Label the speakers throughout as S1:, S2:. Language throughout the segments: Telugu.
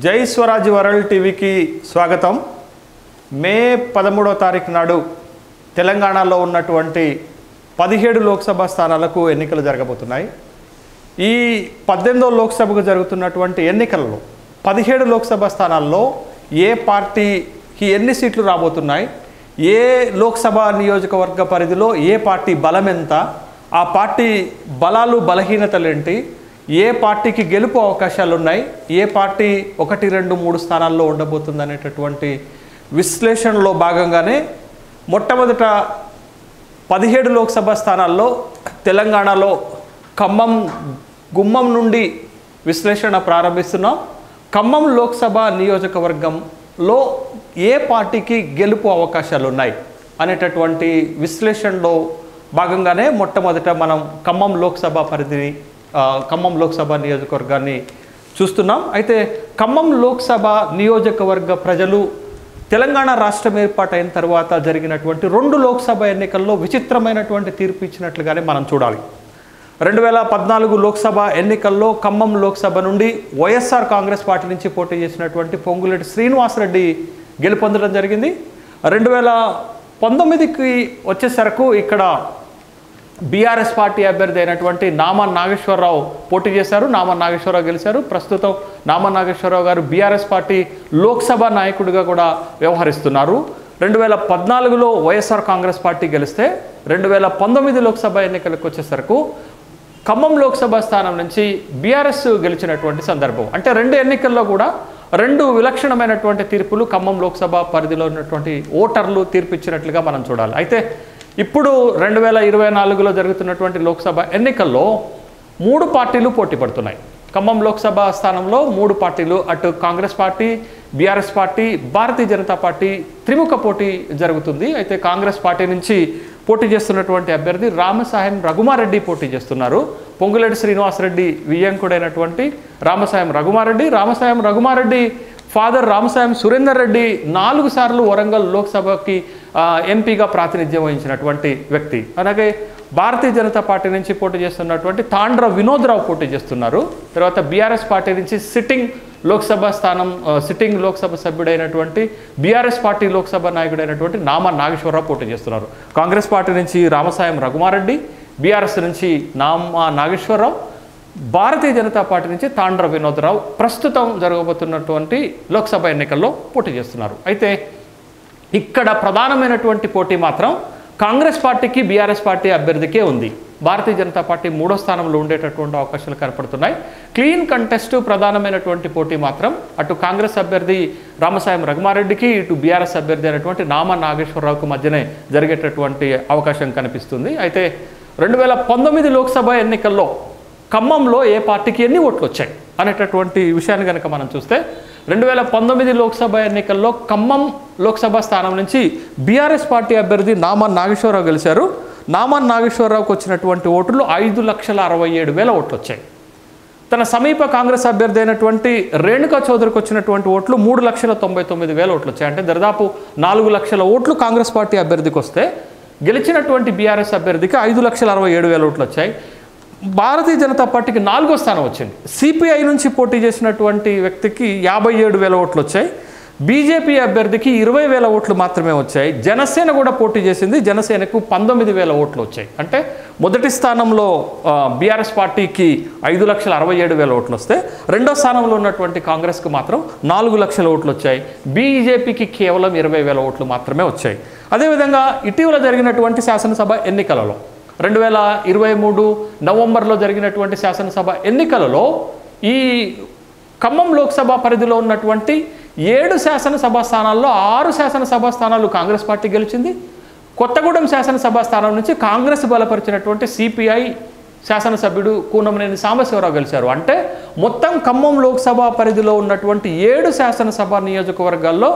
S1: జై స్వరాజ్ వరల్డ్ టీవీకి స్వాగతం. మే 13వ తారీఖు నాడు తెలంగాణలో ఉన్నటువంటి 17 లోక్సభ స్థానాలకు ఎన్నికలు జరగబోతున్నాయి. ఈ 18వ లోక్సభకు జరుగుతున్నటువంటి ఎన్నికలలో 17 లోక్సభ స్థానాల్లో ఏ పార్టీకి ఎన్ని సీట్లు రాబోతున్నాయి, ఏ లోక్సభ నియోజకవర్గ పరిధిలో ఏ పార్టీ బలం ఎంత, ఆ పార్టీ బలాలు బలహీనతలేంటి, ఏ పార్టీకి గెలుపు అవకాశాలు ఉన్నాయి, ఏ పార్టీ 1, 2, 3 స్థానాల్లో ఉండబోతుంది అనేటటువంటి విశ్లేషణలో భాగంగానే మొట్టమొదట 17 లోక్సభ స్థానాల్లో తెలంగాణలో ఖమ్మం గుమ్మం నుండి విశ్లేషణ ప్రారంభిస్తున్నాం. ఖమ్మం లోక్సభ నియోజకవర్గంలో ఏ పార్టీకి గెలుపు అవకాశాలు ఉన్నాయి అనేటటువంటి విశ్లేషణలో భాగంగానే మొట్టమొదట మనం ఖమ్మం లోక్సభ నియోజకవర్గాన్ని చూస్తున్నాం. అయితే ఖమ్మం లోక్సభ నియోజకవర్గ ప్రజలు తెలంగాణ రాష్ట్రం ఏర్పాటైన తర్వాత జరిగినటువంటి 2 లోక్సభ ఎన్నికల్లో విచిత్రమైనటువంటి తీర్పు ఇచ్చినట్లుగానే మనం చూడాలి. 2014 లోక్సభ ఎన్నికల్లో ఖమ్మం లోక్సభ నుండి వైఎస్ఆర్ కాంగ్రెస్ పార్టీ నుంచి పోటీ చేసినటువంటి పొంగులేటి శ్రీనివాసరెడ్డి గెలుపొందడం జరిగింది. 2019కి వచ్చేసరికి ఇక్కడ బీఆర్ఎస్ పార్టీ అభ్యర్థి అయినటువంటి నామన్ నాగేశ్వరరావు పోటీ చేశారు. నామన్ నాగేశ్వరరావు గెలిచారు. ప్రస్తుతం నామన్ నాగేశ్వరరావు గారు బీఆర్ఎస్ పార్టీ లోక్సభ నాయకుడిగా కూడా వ్యవహరిస్తున్నారు. 2014లో వైఎస్ఆర్ కాంగ్రెస్ పార్టీ గెలిస్తే 2019 లోక్సభ ఎన్నికలకు వచ్చేసరికి ఖమ్మం లోక్సభ స్థానం నుంచి బీఆర్ఎస్ గెలిచినటువంటి సందర్భం. అంటే 2 ఎన్నికల్లో కూడా 2 విలక్షణమైనటువంటి తీర్పులు ఖమ్మం లోక్సభ పరిధిలో ఉన్నటువంటి ఓటర్లు తీర్పిచ్చినట్లుగా మనం చూడాలి. అయితే ఇప్పుడు 2024లో జరుగుతున్నటువంటి లోక్సభ ఎన్నికల్లో 3 పార్టీలు పోటీ పడుతున్నాయి. ఖమ్మం లోక్సభ స్థానంలో 3 పార్టీలు, అటు Congress party, BRS party, Bharatiya Janata party త్రిముఖ పోటీ జరుగుతుంది. అయితే కాంగ్రెస్ పార్టీ నుంచి పోటీ చేస్తున్నటువంటి అభ్యర్థి రామసాయం రఘుమారెడ్డి పోటీ చేస్తున్నారు. పొంగులేటి శ్రీనివాసరెడ్డి వియ్యంకుడైనటువంటి రామసాయం రఘుమారెడ్డి ఫాదర్ రామసాయం సురేందర్ రెడ్డి 4 సార్లు వరంగల్ లోక్సభకి ఎంపీగా ప్రాతినిధ్యం వహించినటువంటి వ్యక్తి. అలాగే భారతీయ జనతా పార్టీ నుంచి పోటీ చేస్తున్నటువంటి తాండ్ర వినోద్రావు పోటీ చేస్తున్నారు. తర్వాత బీఆర్ఎస్ పార్టీ నుంచి సిట్టింగ్ లోక్సభ సభ్యుడైనటువంటి బీఆర్ఎస్ పార్టీ లోక్సభ నాయకుడైనటువంటి నామన్ నాగేశ్వరరావు పోటీ చేస్తున్నారు. కాంగ్రెస్ పార్టీ నుంచి రామసాయం రఘుమారెడ్డి, బీఆర్ఎస్ నుంచి నాగేశ్వరరావు, భారతీయ జనతా పార్టీ నుంచి తాండ్ర వినోద్రావు ప్రస్తుతం జరగబోతున్నటువంటి లోక్సభ ఎన్నికల్లో పోటీ చేస్తున్నారు. అయితే ఇక్కడ ప్రధానమైనటువంటి పోటీ మాత్రం కాంగ్రెస్ పార్టీకి బీఆర్ఎస్ పార్టీ అభ్యర్థికే ఉంది. భారతీయ జనతా పార్టీ 3వ స్థానంలో ఉండేటటువంటి అవకాశాలు కనపడుతున్నాయి. క్లీన్ కంటెస్ట్ ప్రధానమైనటువంటి పోటీ మాత్రం అటు కాంగ్రెస్ అభ్యర్థి రామసాయం రఘుమారెడ్డికి, ఇటు బీఆర్ఎస్ అభ్యర్థి అయినటువంటి నామన్ నాగేశ్వరరావుకు మధ్యనే జరిగేటటువంటి అవకాశం కనిపిస్తుంది. అయితే 2019 లోక్సభ ఎన్నికల్లో ఖమ్మంలో ఏ పార్టీకి ఎన్ని ఓట్లు వచ్చాయి అనేటటువంటి విషయాన్ని కనుక మనం చూస్తే 2019 లోక్సభ ఎన్నికల్లో ఖమ్మం లోక్సభ స్థానం నుంచి బీఆర్ఎస్ పార్టీ అభ్యర్థి నామన్ నాగేశ్వరరావు గెలిచారు. నామన్ నాగేశ్వరరావుకు వచ్చినటువంటి ఓట్లు 5,67,000 ఓట్లు వచ్చాయి. తన సమీప కాంగ్రెస్ అభ్యర్థి అయినటువంటి రేణుకా చౌదరికి వచ్చినటువంటి ఓట్లు 3,99,000 ఓట్లు వచ్చాయి. అంటే దాదాపు 4 లక్షల ఓట్లు కాంగ్రెస్ పార్టీ అభ్యర్థికి వస్తే గెలిచినటువంటి బీఆర్ఎస్ అభ్యర్థికి 5,67,000 ఓట్లు వచ్చాయి. భారతీయ జనతా పార్టీకి 4వ స్థానం వచ్చింది. సిపిఐ నుంచి పోటీ చేసినటువంటి వ్యక్తికి 57,000 ఓట్లు వచ్చాయి. బీజేపీ అభ్యర్థికి 20,000 ఓట్లు మాత్రమే వచ్చాయి. జనసేన కూడా పోటీ చేసింది. జనసేనకు 19,000 ఓట్లు వచ్చాయి. అంటే మొదటి స్థానంలో బీఆర్ఎస్ పార్టీకి 5,67,000 ఓట్లు వస్తే 2వ స్థానంలో ఉన్నటువంటి కాంగ్రెస్కు మాత్రం 4 లక్షల ఓట్లు వచ్చాయి. బీజేపీకి కేవలం 20,000 ఓట్లు మాత్రమే వచ్చాయి. అదేవిధంగా ఇటీవల జరిగినటువంటి శాసనసభ ఎన్నికలలో 2023 నవంబర్లో జరిగినటువంటి శాసనసభ ఎన్నికలలో ఈ ఖమ్మం లోక్సభ పరిధిలో ఉన్నటువంటి 7 శాసనసభ స్థానాల్లో 6 శాసనసభ స్థానాలు కాంగ్రెస్ పార్టీ గెలిచింది. కొత్తగూడెం శాసనసభ స్థానం నుంచి కాంగ్రెస్ బలపరిచినటువంటి సిపిఐ శాసనసభ్యుడు కూనంనేని సాంబశివరావు గెలిచారు. అంటే మొత్తం ఖమ్మం లోక్సభ పరిధిలో ఉన్నటువంటి 7 శాసనసభ నియోజకవర్గాల్లో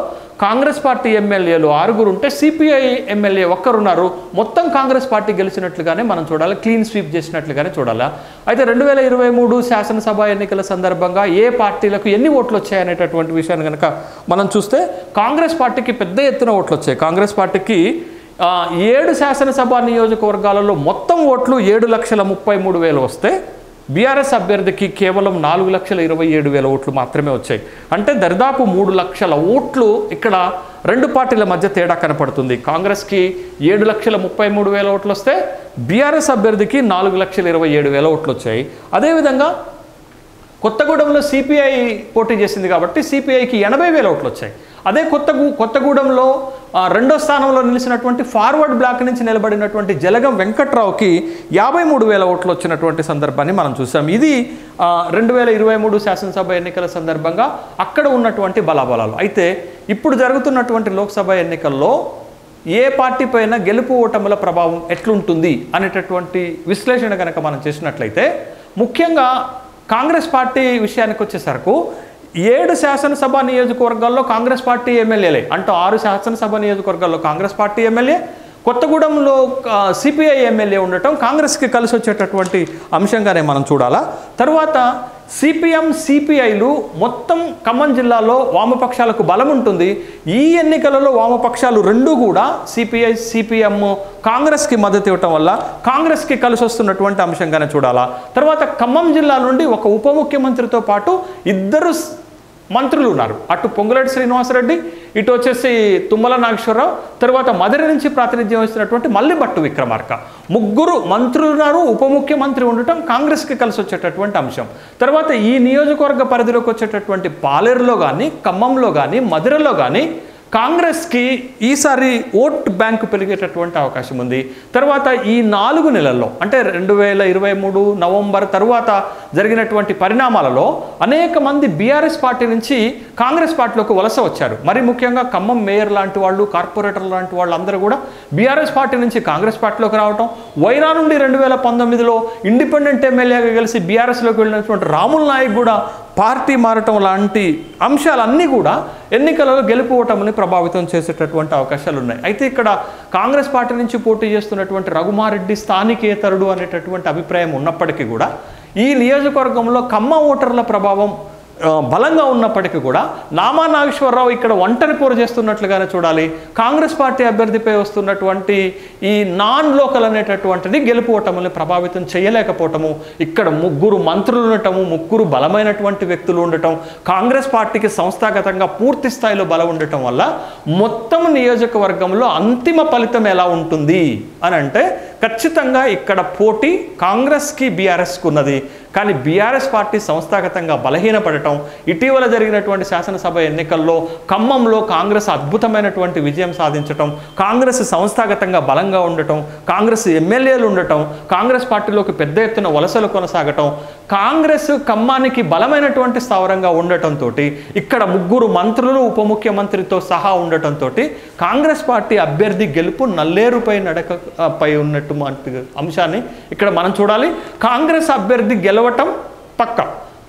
S1: కాంగ్రెస్ పార్టీ ఎమ్మెల్యేలు 6 ఉంటే సిపిఐ ఎమ్మెల్యే 1 ఉన్నారు. మొత్తం కాంగ్రెస్ పార్టీ గెలిచినట్లుగానే మనం చూడాలి, క్లీన్ స్వీప్ చేసినట్లుగానే చూడాలి. అయితే 2023 శాసనసభ ఎన్నికల సందర్భంగా ఏ పార్టీలకు ఎన్ని ఓట్లు వచ్చాయనేటటువంటి విషయాన్ని కనుక మనం చూస్తే కాంగ్రెస్ పార్టీకి పెద్ద ఎత్తున ఓట్లు వచ్చాయి. కాంగ్రెస్ పార్టీకి 7 శాసనసభ నియోజకవర్గాలలో మొత్తం ఓట్లు 7,33,000 వస్తే బీఆర్ఎస్ అభ్యర్థికి కేవలం 4,27,000 ఓట్లు మాత్రమే వచ్చాయి. అంటే దరిదాపు 3 లక్షల ఓట్లు ఇక్కడ రెండు పార్టీల మధ్య తేడా కనపడుతుంది. కాంగ్రెస్కి 7,33,000 ఓట్లు వస్తే బీఆర్ఎస్ అభ్యర్థికి 4,27,000 ఓట్లు వచ్చాయి. అదేవిధంగా కొత్తగూడెంలో సిపిఐ పోటీ చేసింది కాబట్టి సిపిఐకి 80,000 ఓట్లు వచ్చాయి. అదే కొత్తగూడెంలో రెండో స్థానంలో నిలిచినటువంటి ఫార్వర్డ్ బ్లాక్ నుంచి నిలబడినటువంటి జలగం వెంకట్రావుకి 53,000 ఓట్లు వచ్చినటువంటి సందర్భాన్ని మనం చూసాం. ఇది 2023 శాసనసభ ఎన్నికల సందర్భంగా అక్కడ ఉన్నటువంటి బలాబలాలు. అయితే ఇప్పుడు జరుగుతున్నటువంటి లోక్సభ ఎన్నికల్లో ఏ పార్టీ పైన గెలుపు ఓటముల ప్రభావం ఎట్లుంటుంది అనేటటువంటి విశ్లేషణ కనుక మనం చేసినట్లయితే ముఖ్యంగా కాంగ్రెస్ పార్టీ విషయానికి వచ్చేసరికి 7 శాసనసభ నియోజకవర్గాల్లో కాంగ్రెస్ పార్టీ ఎమ్మెల్యేలే, అంటూ 6 శాసనసభ నియోజకవర్గాల్లో కాంగ్రెస్ పార్టీ ఎమ్మెల్యే, కొత్తగూడెంలో సిపిఐ ఎమ్మెల్యే ఉండటం కాంగ్రెస్కి కలిసి వచ్చేటటువంటి అంశంగానే మనం చూడాలా. తర్వాత సిపిఎం సిపిఐలు మొత్తం ఖమ్మం జిల్లాలో వామపక్షాలకు బలం ఉంటుంది. ఈ ఎన్నికలలో వామపక్షాలు రెండూ కూడా సిపిఐ సిపిఎం కాంగ్రెస్కి మద్దతు ఇవ్వటం వల్ల కాంగ్రెస్కి కలిసి వస్తున్నటువంటి అంశంగానే చూడాలా. తర్వాత ఖమ్మం జిల్లా నుండి ఒక ఉప ముఖ్యమంత్రితో పాటు 2 మంత్రులు ఉన్నారు. అటు పొంగులేటి శ్రీనివాసరెడ్డి, ఇటు వచ్చేసి తుమ్మల నాగేశ్వరరావు, తర్వాత మధుర నుంచి ప్రాతినిధ్యం వస్తున్నటువంటి మల్లిభట్టు విక్రమార్క. 3 మంత్రులు ఉన్నారు. ఉప ముఖ్యమంత్రి ఉండటం కాంగ్రెస్కి కలిసి వచ్చేటటువంటి అంశం. తర్వాత ఈ నియోజకవర్గ పరిధిలోకి వచ్చేటటువంటి పాలేరులో కానీ, ఖమ్మంలో కానీ, మధురలో కానీ కాంగ్రెస్కి ఈసారి ఓట్ బ్యాంకు పెరిగేటటువంటి అవకాశం ఉంది. తర్వాత ఈ 4 నెలల్లో అంటే 2023 నవంబర్ తర్వాత జరిగినటువంటి పరిణామాలలో అనేక మంది బీఆర్ఎస్ పార్టీ నుంచి కాంగ్రెస్ పార్టీలోకి వలస వచ్చారు. మరి ముఖ్యంగా ఖమ్మం మేయర్ లాంటి వాళ్ళు, కార్పొరేటర్ లాంటి వాళ్ళు అందరూ కూడా బీఆర్ఎస్ పార్టీ నుంచి కాంగ్రెస్ పార్టీలోకి రావటం, వైరా నుండి 2019లో ఇండిపెండెంట్ ఎమ్మెల్యేగా కలిసి బీఆర్ఎస్లోకి వెళ్ళినటువంటి రాముల్ నాయక్ కూడా పార్టీ మారటం లాంటి అంశాలన్నీ కూడా ఎన్నికలలో గెలుపు ఓటమిని ప్రభావితం చేసేటటువంటి అవకాశాలు ఉన్నాయి. అయితే ఇక్కడ కాంగ్రెస్ పార్టీ నుంచి పోటీ చేస్తున్నటువంటి రఘుమారెడ్డి స్థానికేతరుడు అనేటటువంటి అభిప్రాయం ఉన్నప్పటికీ కూడా ఈ నియోజకవర్గంలో ఖమ్మం ఓటర్ల ప్రభావం బలంగా ఉన్నప్పటికీ కూడా నామా నాగేశ్వరరావు ఇక్కడ ఒంటరి పోరు చేస్తున్నట్లుగానే చూడాలి. కాంగ్రెస్ పార్టీ అభ్యర్థిపై వస్తున్నటువంటి ఈ నాన్ లోకల్ అనేటటువంటిది గెలుపు ఓటముల్ని ప్రభావితం చేయలేకపోవటము, ఇక్కడ 3 మంత్రులు ఉండటము, 3 బలమైనటువంటి వ్యక్తులు ఉండటం, కాంగ్రెస్ పార్టీకి సంస్థాగతంగా పూర్తి స్థాయిలో బలం ఉండటం వల్ల మొత్తం నియోజకవర్గంలో అంతిమ ఫలితం ఎలా ఉంటుంది అని అంటే ఖచ్చితంగా ఇక్కడ పోటీ కాంగ్రెస్కి బీఆర్ఎస్కి ఉన్నది. కానీ బీఆర్ఎస్ పార్టీ సంస్థాగతంగా బలహీనపడటం, ఇటీవల జరిగినటువంటి శాసనసభ ఎన్నికల్లో ఖమ్మంలో కాంగ్రెస్ అద్భుతమైనటువంటి విజయం సాధించటం, కాంగ్రెస్ సంస్థాగతంగా బలంగా ఉండటం, కాంగ్రెస్ ఎమ్మెల్యేలు ఉండటం, కాంగ్రెస్ పార్టీలోకి పెద్ద ఎత్తున వలసలు కొనసాగటం, కాంగ్రెస్ ఖమ్మానికి బలమైనటువంటి స్థావరంగా ఉండటంతో ఇక్కడ 3 మంత్రులు ఉప ముఖ్యమంత్రితో సహా ఉండటంతో కాంగ్రెస్ పార్టీ అభ్యర్థి గెలుపు నల్లేరుపై నడకపై ఉన్నటువంటి అంశాన్ని ఇక్కడ మనం చూడాలి. కాంగ్రెస్ అభ్యర్థి గెలవటం పక్క,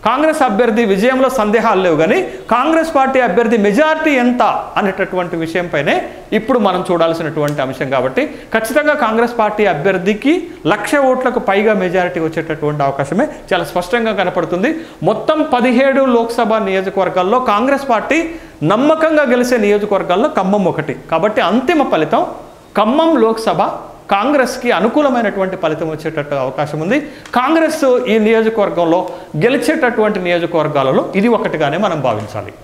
S1: కాంగ్రెస్ అభ్యర్థి విజయంలో సందేహాలు లేవు, కానీ కాంగ్రెస్ పార్టీ అభ్యర్థి మెజారిటీ ఎంత అనేటటువంటి విషయంపైనే ఇప్పుడు మనం చూడాల్సినటువంటి అంశం. కాబట్టి ఖచ్చితంగా కాంగ్రెస్ పార్టీ అభ్యర్థికి 1,00,000 ఓట్లకు పైగా మెజారిటీ వచ్చేటటువంటి అవకాశమే చాలా స్పష్టంగా కనపడుతుంది. మొత్తం 17 లోక్సభ నియోజకవర్గాల్లో కాంగ్రెస్ పార్టీ నమ్మకంగా గెలిచే నియోజకవర్గాల్లో ఖమ్మం ఒకటి. కాబట్టి అంతిమ ఫలితం ఖమ్మం లోక్సభ కాంగ్రెస్కి అనుకూలమైనటువంటి ఫలితం వచ్చేటట్టు అవకాశం ఉంది. కాంగ్రెస్ ఈ నియోజకవర్గంలో గెలిచేటటువంటి నియోజకవర్గాలలో ఇది ఒకటిగానే మనం భావించాలి.